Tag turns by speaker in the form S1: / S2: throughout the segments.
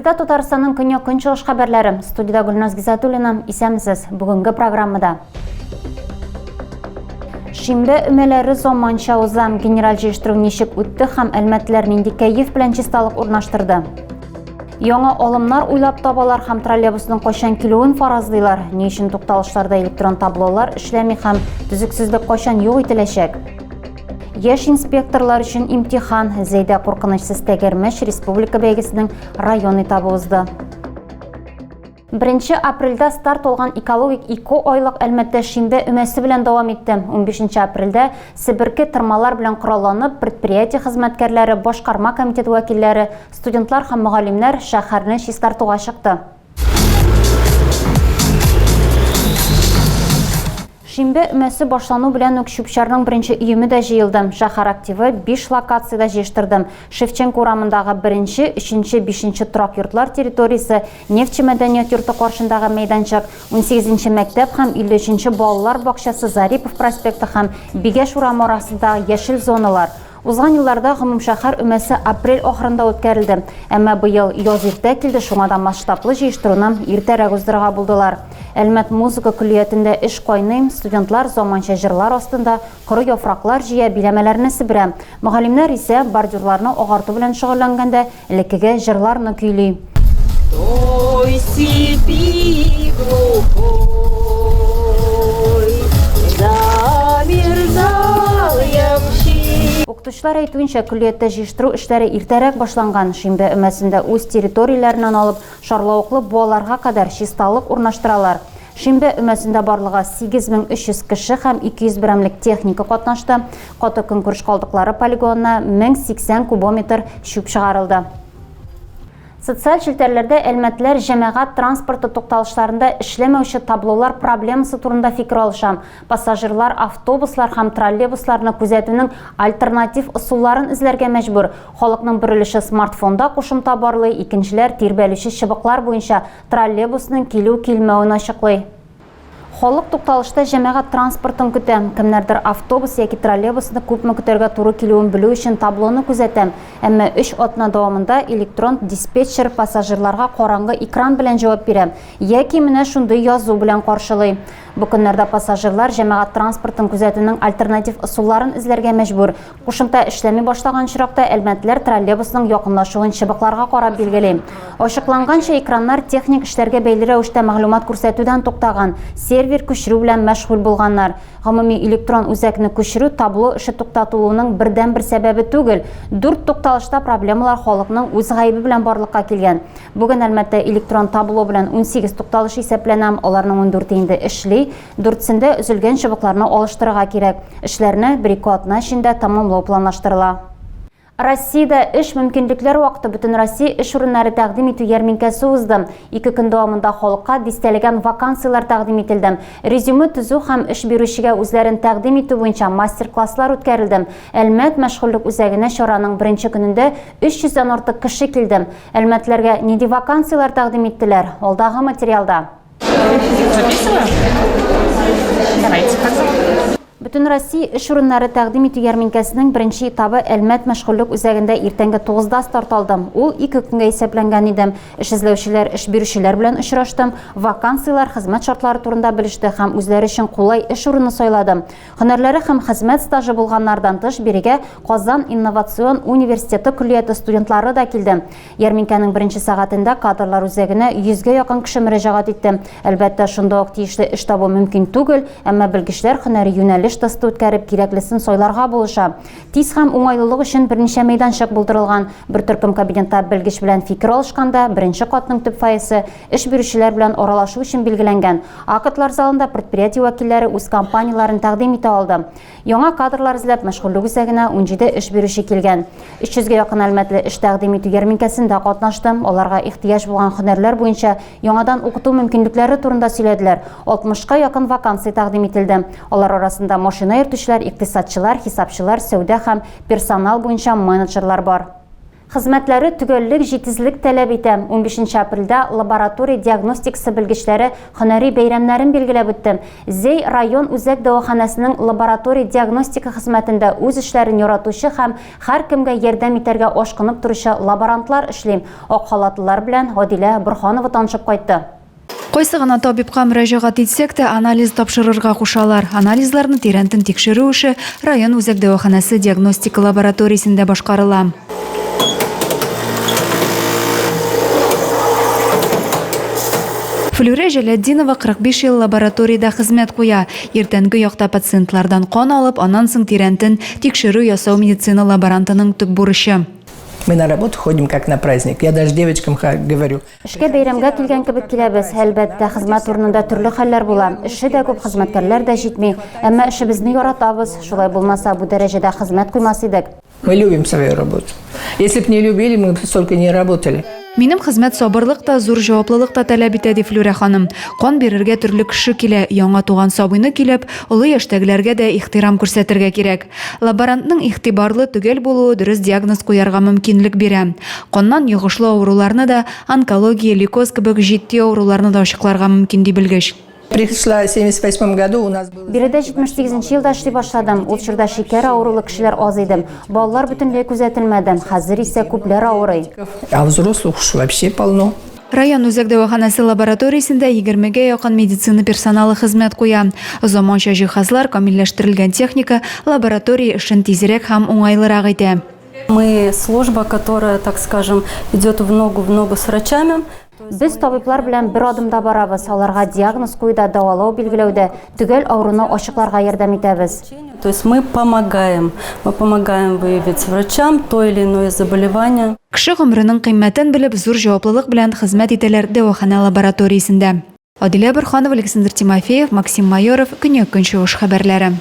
S1: Эфирда Татарстанның көнчыгыш хәбәрләре. Студияда Гөлназ Гизатуллина, исәмсез. Бүгенге программада. Шимбе өмәләре заманча узам генераль җыештыру ничек үтте һәм әлмәтләр нинди кәеф белән чисталык урнаштырды. Яңа алымнар уйлап табалар һәм троллейбусның кайчан килүен фаразлыйлар. Ни өчен тукталышларда электрон таблолар эшләми һәм төзексезлек кайчан юк ителәчәк. Яшь инспекторлар өчен имтихан. Зәйдә куркынычсыз тәгәрмәч республика бәйгесенең район этабы узды. 1 апрельдә старт алган экологик 2 айлык Әлмәттә шимбә өмәсе белән дәвам итте. 15 апрельдә себерке тырмалар белән коралланып, предприятие хезмәткәрләре, башкарма комитеты вәкилләре, студентлар һәм мөгаллимнәр шәһәрне чистартуга чыкты. Шимбә өмәсе башлану белән үк Чүпчарның 1 өеме дә җыелды. Шәһәр активы 5 локациядә җыештырды. Шевченко урамындагы 1, 3, 5 торак йортлар территориясе, Нефтче мәдәният йорты каршындагы мәйданчык, 18 мәктәп һәм 53 балалар бакчасы, Зарипов проспекты һәм Бигәш урамы арасындагы яшел зоналар. Узган елларда гомумшәһәр өмәсе апрель ахырында үткәрелде. Әмма быел яз иртә килде, шуңа масштаблы җыештыруны иртәрәк уздырырга булдылар. Әлмәт музыка күллиятендә эш кайный, студентлар заманча җырлар астында коры яфраклар җыя, биләмәләрне себерә. Мөгаллимнәр исә бордюрларны агарту белән шөгыльләнгәндә элеккеге җырларны көйли. Укытучылар әйтүенчә, күллиятта җыештыру эшләре иртәрәк башланган. Шимбә өмәсендә үз территорияләреннән алып, шарлавыклы буаларга кадәр чисталык урнаштыралар. Шимбә өмәсендә барлыгы 8300 кеше һәм 200 берәмлек техника катнашты. Каты көнкүреш калдыклары полигонына 1080 кубометр чүп чыгарылды. Социаль челтәрләрдә әлмәтләр җәмәгать транспорты тукталышларында эшләмәүче таблолар проблемасы турында фикер алыша. Пассажирлар автобуслар һәм троллейбусларны күзәтүнең альтернатив ысулларын эзләргә мәҗбүр. Халыкның берилеше смартфонда кушымта барлый, икенчеләр тирбәлүче чыбыклар буенча троллейбусның килү-килмәвен ачыклый. Халык тукталышта җәмәгать транспортын көтә. Кемнәрдер автобус яки троллейбусны күпме көтәргә туры килүен белү өчен таблоны күзәтә. Әмма 3 атна дәвамында электрон диспетчер пассажирларга караңгы экран белән җавап бирә, яки менә шундый язу белән каршылый. Бу көннәрдә пассажирлар җәмәгать транспортын күзәтүнең альтернатив ысулларын эзләргә мәҗбүр. Кушымта эшләми башлаган чиракта әлмәтләр троллейбусның якынлашуын чыбыкларга карап билгели. Ачыкланганча экраннар техник эшләргә бәйле рәвештә мәгълүмат күрсәтүдән туктаган. Сервер күчерү белән мәшгуль булганнар. Гомуми электрон үзәкне күчерү табло эше туктатылуының бердән-бер сәбәбе түгел. 4 тукталышта проблемалар халыкның үз гаебе белән барлыкка килгән. Бүген Әлмәттә электрон табло белән 18 тукталыш исәпләнә, аларның 14 инде эшли. 4-сендә үзелгән чыбыкларны алыштырырга кирәк. Эшләрне 1-2 атна эчендә тәмамлау планлаштырыла. Россиядә эш мөмкинлекләр вакыты бөтен Россия эш урыннары тәкъдим итү ярминкәсе узды. 2 көн дәвамында халыкка дистәләгән вакансиялар тәкъдим ителде. Резюме төзү һәм эш бирүчегә үзләрен тәкъдим итү буенча мастер-класслар үткәрелде. Әлмәт мәшгульлек үзәгенә чараның 1 көнендә 300-дән артык кеше килде. Әлмәтләргә нинди вакансиялар тәкъдим иттеләр? Алдагы материалда. Бөтен Россия эш урыннары тәкъдим итү ярминкәсенең 1 этабы Әлмәт мәшгульлек үзәгендә иртәнге 9-да старт алды. Ул 2 көнгә исәпләнгән иде. Эш эзләүчеләр, эш бирүчеләр белән очрашты, вакансиялар, хезмәт шартлары турында белеште һәм үзләре өчен кулай эш урыны сайлады. Һөнәрләре һәм хезмәт стажы булганнардан тыш бирегә Казан инновацион университеты күллияте студентлары да килде. Ярминкәнең 1 сәгатендә кадрлар үзәгенә 100-гә якын кеше мөрәҗәгать итте. Әлбәттә, шунда ук тиешле эш табу мөмкин түгел, әмма белгечләр һөнәри юнәлеш тесты үткәреп кирәклесен сайларга булыша. Тиз һәм уңайлылык өчен берничә мәйданчык булдырылган. Бер төркем кабинетта белгеч белән фикер алышканда, 1 катның төп файсы эш бирүчеләр белән аралашу өчен билгеләнгән. Акытлар залында предприятие вәкилләре үз компанияларын тәкъдим итә алды. Яңа кадрлар эзләп мәшгульлек үзәгенә 17 эш бирүче килгән. 300-гә якын әлмәтле эш тәкъдим итү ярминкәсендә катнашты. Аларга ихтыяҗ булган һөнәрләр буенча яңадан укыту мөмкинлекләре турында сөйләделәр. 60-ка якын вакансия тәкъдим ителде. Алар арасында машина йөртүчеләр, икътисадчылар, хисапчылар, сәүдә һәм персонал буенча менеджерлар бар. Хезмәтләре төгәллек, җитезлек таләп итә. 15 апрельдә лаборатория диагностикасы белгечләре һөнәри бәйрәмнәрен билгеләп үтте. Зей район үзәк дәваханәсенең лаборатория диагностика хезмәтендә үз эшләрен яратучы һәм һәр кемгә ярдәм итәргә ашкынып торучы лаборантлар эшли. Ак халатлылар белән Гадилә Борһанова танышып кайтты.
S2: Кайсы гына табибка мөрәҗәгать итсәк тә анализ тапшырырга кушалар. Анализларны тирәнтен тикшерү эше район үзәк дәваханәсе диагностика лабораториясендә башкарыла. Флюрә Җәләддинова 45 ел лабораторияда хезмәт куя. Иртәнге якта пациентлардан кан алып, аннан соң тирәнтен тикшерү ясау медицина лаборантының төп бурычы.
S3: Мы на работу ходим как на праздник. Я даже девочкам говорю.
S1: Эшкә бәйрәмгә килгән кебек киләбез. Әлбәттә, хезмәт урынында төрле хәлләр була. Эше дә күп, хезмәткәрләр дә җитми. Әмма эшебезне яратабыз. Шулай булмаса, бу дәрәҗәдә хезмәт куймас идек.
S3: Мы любим свою работу. Если бы не любили, мы бы столько не работали.
S2: Минем хезмәт сабырлык та, зур җаваплылык та таләп итә, ди Флюрә ханым. Кан бирергә төрле кеше килә, яңа туган сабыйны килеп, олы яшьтәгеләргә дә ихтирам күрсәтергә кирәк. Лаборантның игътибарлы түгел булуы дөрес диагноз куярга мөмкинлек бирә. Каннан йогышлы авыруларны да, онкология, лейкоз кебек җитди авыруларны да ачыкларга мөмкин ди белгеч.
S3: Пришла в 78 году, у нас было...
S1: Биредә 78 елда эшли башладым. Ул чорда шикәр авырулы кешеләр аз иде. Балалар бөтенләй күзәтелмәде. Хәзер исә күпләр авырый.
S3: А взрослых уж вообще полно.
S2: Район үзәк дәваханәсе лабораториясендә 20-гә якын медицина персоналы хезмәт куя. Заманча җиһазлар, камилләштерелгән техника лаборатория эшен тизрәк һәм уңайлырак итә.
S4: Мы служба, которая, так скажем, идет в ногу с врачами.
S1: Без табиблар белән бер адымда барабыз. Аларга диагноз куйда, дәвалау билгеләүдә, түгел авыруны ачыкларга ярдәм итәбез.
S4: То есть мы помогаем выявить врачам то или иное заболевание.
S2: Кеше гомеренең кыйммәтен белеп, зур җаваплылык белән хезмәт итәләр дәвахана лабораториясендә. Гадилә Борһанова, Александр Тимофеев, Максим Майоров, Көньяк-Көнчыгыш хәбәрләре.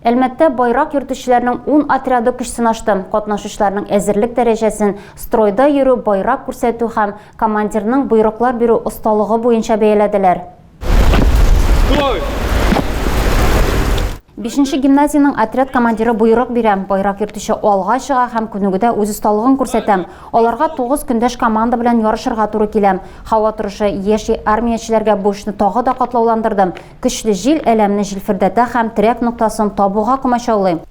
S1: Әлмәттә байрак йөртүчеләрнең 10 отряды көч сынашты. Катнашучыларның әзерлек дәрәҗәсен, стройда йөрү, байрак күрсәтү һәм командирның буйруклар бирү осталыгы буенча бәяләделәр. 5-нче гимназияның отряд командиры буйрык бирә. Байрак йөртүче алга чыга һәм күнегүдә үз осталыгын күрсәтә. Аларга 9 көндәш команда белән ярышырга туры килә. Һава торышы яшь армиячеләргә бу эшне тагы да катлауландырды. Көчле җил әләмне җилфердәтә һәм терәк ноктасын табуга комачаулый.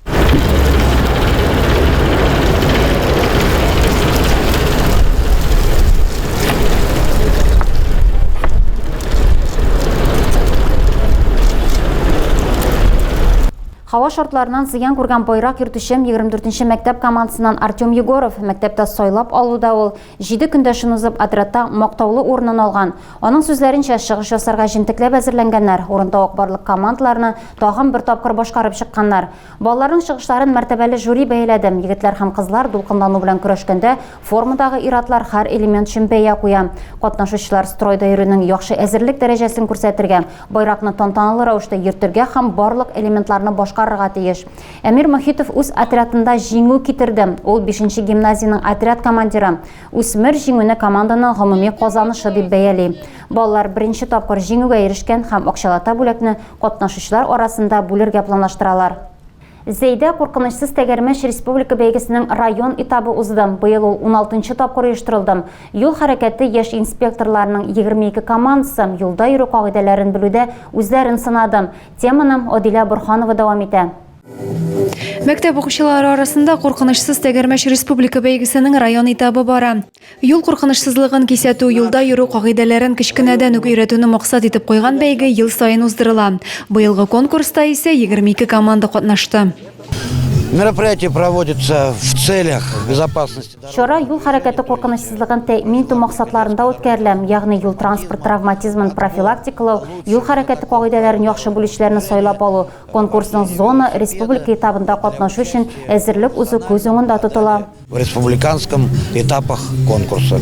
S1: Һава шартларынан зыян күргән байрак йөртүче 24-нче мәктәп командасыннан Артем Егоров мәктәптә сайлап алуда ул 7 көндәшен узып отрядта мактаулы урынын алган. Аның сүзләренчә, чыгыш ясарга җентекләп әзерләнгәннәр. Урында ук барлык командаларны тагын бер тапкыр башкарып чыкканнар. Балаларның чыгышларын мәртәбәле жюри бәяләде. Егетләр һәм кызлар дулкынлану белән көрәшкәндә формадагы иратлар һәр элемент өчен бәя куя. Катнашучылар стройда йөрүнең яхшы әзерлек дәрәҗәсен күрсәтергә, байракны тантаналы рәвештә йөртергә һәм барлык элементларны башкарырга тиеш. Әмир Мөхитов үз отрядында җиңү китерде. Ул 5-нче гимназияның отряд командиры. Үсмер җиңүне команданың гомуми казанышы дип бәяли. Балалар беренче тапкыр җиңүгә ирешкән һәм акчалата бүләкне катнашучылар арасында бүлергә планлаштыралар. Зейдә куркынычсыз тәгәрмәч республика бәйгесенең район этабы узды. Быел ул 16-нчы тапкыр оештырылды. Юл хәрәкәте яшь инспекторларының 22 командасы юлда йөрү кагыйдәләрен белүдә үзләрен сынады. Теманы Гадилә Борһанова дәвам итә.
S2: Мәктәп укучылары арасында куркынычсыз тәгәрмәч республика бәйгесенең район этабы бара. Юл куркынычсызлыгын кисәтү, юлда йөрү кагыйдәләрен кечкенәдән үк өйрәтүне максат итеп куйган бәйге ел саен уздырыла. Быелгы конкурста исә 22 команда катнашты.
S5: Мероприятие проводится в целях безопасности.
S1: Чара юл хәрәкәте куркынычсызлыгын тәэмин итү максатларында үткәрелә, ягъни юл транспорт травматизмын профилактикалау, юл хәрәкәте кагыйдәләрен яхшы бүлүчеләрне сайлап алу, конкурсның зона республика этабында катнашу өчен әзерлек узу күз уңында тотыла.
S5: В республиканском этапах конкурса.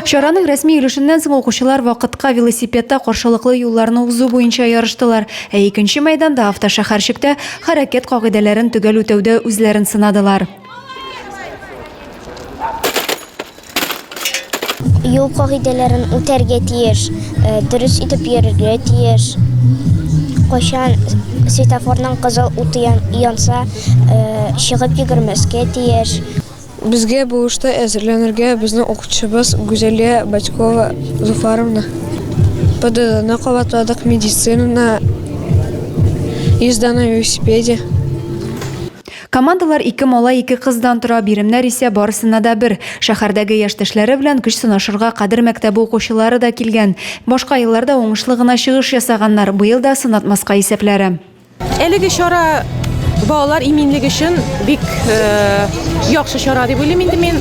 S2: Чараның рәсми өлешеннән соң укучылар вакытка велосипедта каршылыклы юлларны узу буенча ярыштылар. Ә икенче мәйданда автошәһәрчектә хәрәкәт кагыйдәләрен төгәл үтәүдә үзләрен сынадылар.
S6: Юл кагыйдәләрен үтәргә тиеш, дөрес итеп йөрергә тиеш. Кайчан светофорның кызыл уты янса, чыгып йөгермәскә тиеш.
S7: Безгә бу эштә әзерләнергә безнең укытучыбыз Гүзәлия Батькова Зуфаровна. ПДДны кабатладык, медицинаны, езда на велосипеде.
S2: Командалар 2 малай 2 кыздан тора, биремнәр исә барысына да бер. Шәһәрдәге яшьтәшләре белән көч сынашырга кадер мәктәбе укучылары да килгән. Башка елларда уңышлы гына чыгыш ясаганнар, быел да сынатмаска исәпләре.
S8: Әлеге чара балалар иминлеге өчен бик яхшы чара дип уйлыйм инде мин.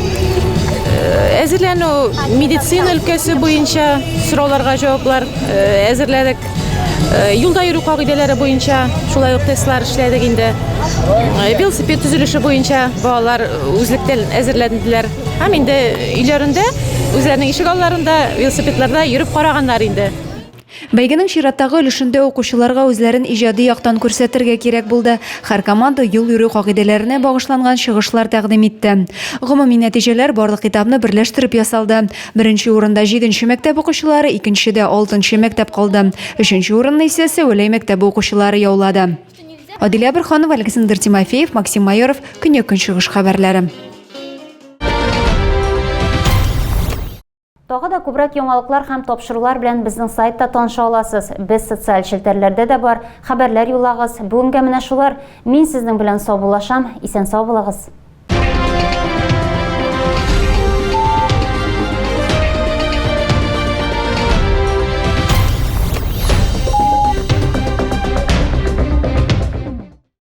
S8: Әзерләнү медицина өлкәсе буенча сорауларга җаваплар әзерләдек. Юлда йөрү кагыйдәләре буенча шулай ук тестлар эшләдек инде. Велосипед төзелеше буенча балалар үзлектән әзерләнделәр. Һәм инде өйләрендә, үзләренең ишек алларында велосипедларда йөреп караганнар инде.
S2: Бәйгенең чираттагы өлешендә укучыларга үзләрен иҗади яктан күрсәтергә кирәк булды. Һәр команда юл йөрү кагыйдәләренә багышланган чыгышлар тәкъдим итте. Гомуми нәтиҗәләр барлык этапны берләштереп ясалды. Беренче урында 7нче мәктәп укучылары, икенчедә 6нчы мәктәп калды. Өченче урынны исә Сәүләй мәктәбе укучылары яулады. Адилә Бирханова, Александр Тимофеев, Максим Майоров, Көньяк-Көнчыгыш хәбәрләре.
S1: Тагы да күбрәк яңалыклар һәм тапшырулар белән безнең сайтта таныша аласыз. Без социаль челтәрләрдә дә бар. Хәбәрләр юллагыз. Бүгенгә менә шулар. Мин сезнең белән сау булашам. Исән сау булыгыз.